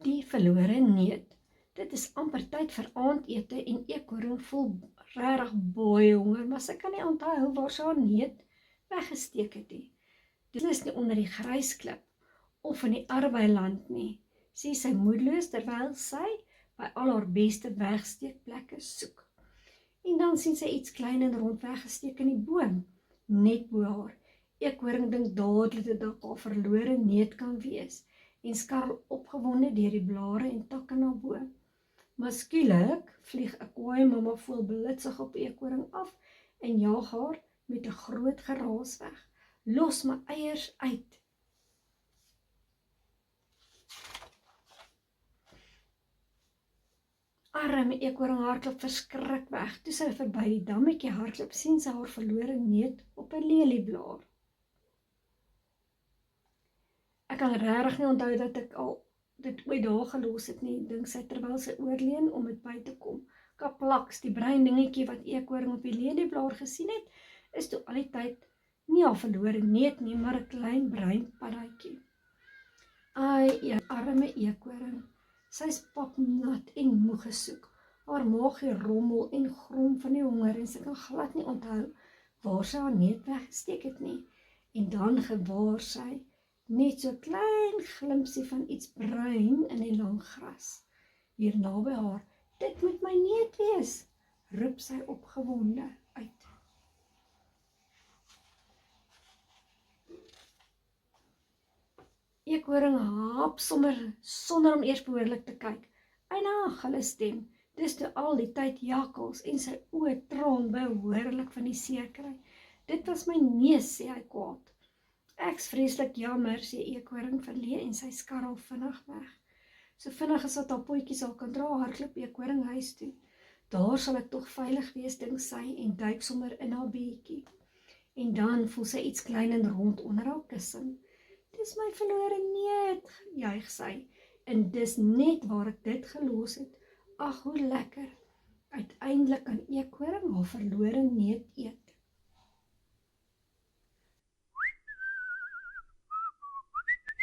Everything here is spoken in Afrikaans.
Die verlore neet. Dit is amper tyd vir aandete en eekhoring voel regtig baie honger, maar sy kan nie onthou waar sy haar neet weggesteek het nie. Dit is nie onder die grysklip of in die arbeiland nie, sê sy moedeloos terwyl sy by al haar beste wegsteekplekke soek. En dan sien sy iets klein en rond weggesteek in die boom, net bo haar. Eekhoring dink dadelik dat dit haar verlore neet kan wees en skarrel opgewonde deur die blare en takke na bo. Maar skielik vlieg 'n kwaai mamma voël blitsig op eekhoring af en jaag haar met 'n groot geraas weg. Los my eiers uit. Arme eekhoring hardloop verskrik weg. Toe sy verby die dammetjie hardloop, sien sy haar verlore neet op 'n lelieblaar. Ek kan regtig nie onthou dat ek al dit ooit daar gelos het nie, dink sy terwyl sy oorleun om dit by te kom. Kaplaks, die bruin dingetjie wat eekhoring op die lelieblaar gesien het, is toe al die tyd nie haar verlore neet nie, maar 'n klein bruin paddatjie. Ai, arme eekhoring. Sy's papnat en moeg gesoek. Haar maagie rommel en grom van die honger en sy kan glad nie onthou waar sy haar neet weggesteek het nie. En dan gewaar sy net so klein glimpsie van iets bruin in die lang gras. Hier naby haar, dit moet my neet wees, roep sy opgewonde uit. Eekhoring haap sommer sonder om eers behoorlik te kyk. Eina, hulle stem, dis toe al die tyd jakkals en sy oë traan behoorlik van die seer kry. Dit was my neus, sê hy kwaad. Ek's vreeslik jammer, sê eekhoring verleë en sy skarrel vinnig weg. So vinnig as wat haar potjies al kan dra, hardloop eekhoring huis toe. Daar sal ek tog veilig wees, dink sy en duik sommer in haar bedjie. En dan voel sy iets klein en rond onder haar kussing. Dis my verlore neet, juig sy, en dis net waar ek dit gelos het. Ag, hoe lekker. Uiteindelik kan eekhoring haar verlore neet eet.